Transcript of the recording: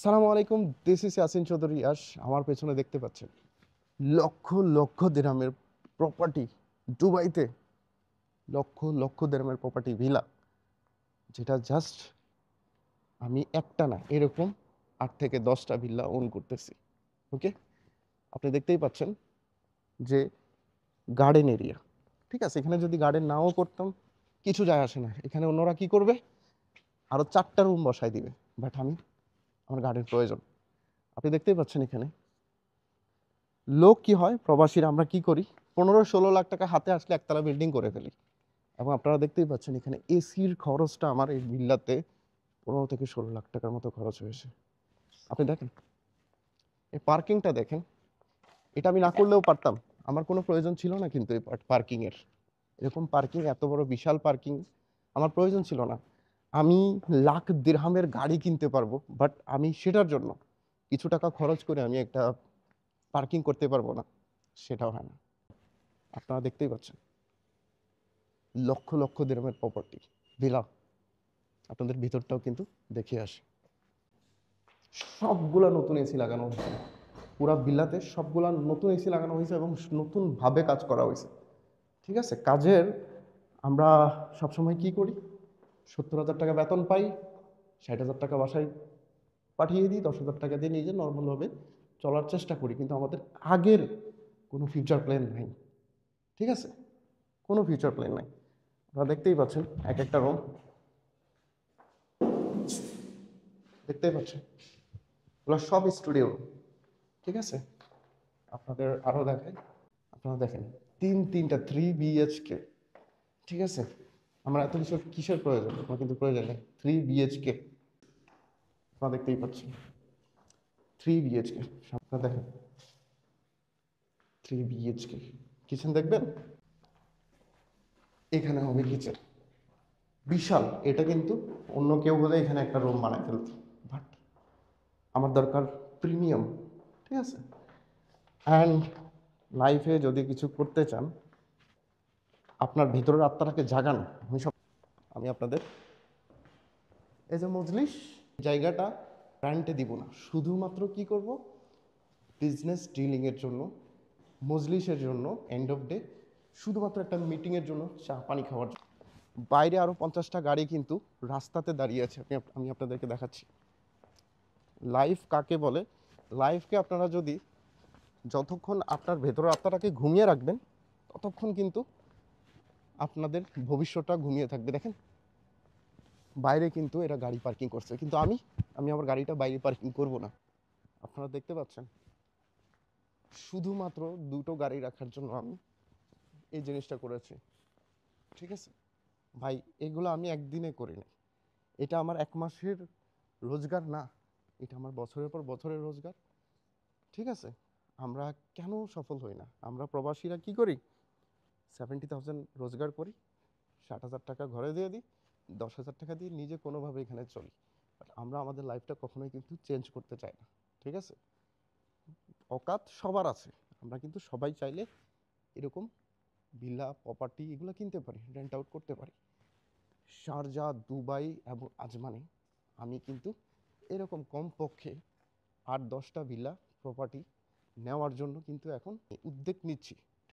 সালামু আলাইকুম, this is Yasin Chowdhury Yash. আমার পেছনে দেখতে পাচ্ছেন লক্ষ লক্ষ দিরহামের প্রপার্টি দুবাইতে। লক্ষ লক্ষ দিরহামের প্রপার্টি ভিলা, যেটা জাস্ট আমি একটা না এরকম 8 থেকে 10টা ভিলা ওন করতেছি। ওকে, আপনি দেখতেই পাচ্ছেন যে গার্ডেন এরিয়া। ঠিক আছে, এখানে যদি গার্ডেন নাও করতাম কিছু যায় আসে না। এখানে অন্যরা কি করবে, আরো 4টা রুম বসায় দিবে, বাট আমার গার্ডেন প্রয়োজন। আপনি দেখতেই পাচ্ছেন এখানে লোক কি হয়, প্রবাসীরা আমরা কি করি, 15-16 লাখ টাকা হাতে আসলে একতলা বিল্ডিং করে ফেলি। এবং আপনারা দেখতেই পাচ্ছেন এখানে এসির খরচটা আমার এই ভিল্লাতে 15 থেকে 16 লাখ টাকার মতো খরচ হয়েছে। আপনি দেখেন এই পার্কিংটা দেখেন, এটা আমি না করলেও পারতাম, আমার কোনো প্রয়োজন ছিল না। কিন্তু এই পার্কিং এর, এরকম পার্কিং, এত বড় বিশাল পার্কিং আমার প্রয়োজন ছিল না। আমি লাখ দিরহামের গাড়ি কিনতে পারবো, বাট আমি সেটার জন্য কিছু টাকা খরচ করে আমি একটা পার্কিং করতে পারবো না, সেটাও হয় না। আপনারা দেখতেই পাচ্ছেন লক্ষ লক্ষ দিরহামের প্রপার্টি ভিলা। আপনাদের ভিতরটাও কিন্তু দেখে আসে, সবগুলা নতুন এসি লাগানো হয়েছে। পুরা ভিলাতে সবগুলা নতুন এসি লাগানো হয়েছে এবং নতুনভাবে কাজ করা হয়েছে। ঠিক আছে, কাজের আমরা সবসময় কি করি, 70,000 টাকা বেতন পাই, 60,000 টাকা বাসায় পাঠিয়ে দিই, 10,000 টাকা দিয়ে নিজে নর্মালভাবে চলার চেষ্টা করি। কিন্তু আমাদের আগের কোনো ফিউচার প্ল্যান নাই। ঠিক আছে, কোনো ফিউচার প্ল্যান নাই। আপনারা দেখতেই পাচ্ছেন এক একটা রুম, দেখতেই পাচ্ছেন ওগুলো সব স্টুডিও। ঠিক আছে, আপনাদের আরও দেখাই। আপনারা দেখেন তিনটা 3 BHK। ঠিক আছে, আমরা এত কিছু কিসের প্রয়োজন, আপনার কিন্তু প্রয়োজন নেই। 3 BHK আপনারা দেখতেই পাচ্ছেন, 3 BHK। আপনারা দেখেন 3 BHK কিচেন দেখবেন, এখানে হবে কিচেন বিশাল। এটা কিন্তু অন্য কেউ হলে এখানে একটা রুম বানায় ফেলত, বাট আমার দরকার প্রিমিয়াম। ঠিক আছে, অ্যান্ড লাইফে যদি কিছু করতে চান, আপনার ভিতরের আত্মাটাকে জাগান। আমি আপনাদের এই যে মজলিস জায়গাটা রেন্টে দিব না, শুধুমাত্র কি করব, বিজনেস ডিলিংয়ের জন্য, মজলিসের জন্য, এন্ড অফ ডে শুধুমাত্র একটা মিটিংয়ের জন্য, চা পানি খাওয়ার জন্য। বাইরে আরও 50টা গাড়ি কিন্তু রাস্তাতে দাঁড়িয়ে আছে। আমি আপনাদেরকে দেখাচ্ছি লাইফ কাকে বলে। লাইফকে আপনারা যদি যতক্ষণ আপনার ভেতরের আত্মাটাকে ঘুমিয়ে রাখবেন, ততক্ষণ কিন্তু আপনাদের ভবিষ্যৎটা ঘুমিয়ে থাকবে। দেখেন বাইরে কিন্তু এরা গাড়ি পার্কিং করছে, কিন্তু আমি আমার গাড়িটা বাইরে পার্কিং করব না। আপনারা দেখতে পাচ্ছেন শুধুমাত্র 2টো গাড়ি রাখার জন্য আমি এই জিনিসটা করেছি। ঠিক আছে ভাই, এগুলো আমি একদিনে করি না। এটা আমার 1 মাসের রোজগার না, এটা আমার বছরের পর বছরের রোজগার। ঠিক আছে, আমরা কেন সফল হই না? আমরা প্রবাসীরা কি করি, 70,000 রোজগার করি, 60,000 টাকা ঘরে দিয়ে দিই, 10,000 টাকা দিয়ে নিজে কোনোভাবে এখানে চলি। বাট আমরা আমাদের লাইফটা কখনোই কিন্তু চেঞ্জ করতে চাই না। ঠিক আছে, অকাত সবার আছে, আমরা কিন্তু সবাই চাইলে এরকম ভিলা প্রপার্টি এগুলো কিনতে পারি, রেন্ট আউট করতে পারি। শারজা, দুবাই এবং আজমানে আমি কিন্তু এরকম কমপক্ষে 8-10টা ভিলা প্রপার্টি নেওয়ার জন্য কিন্তু এখন উদ্যোগ নিচ্ছি।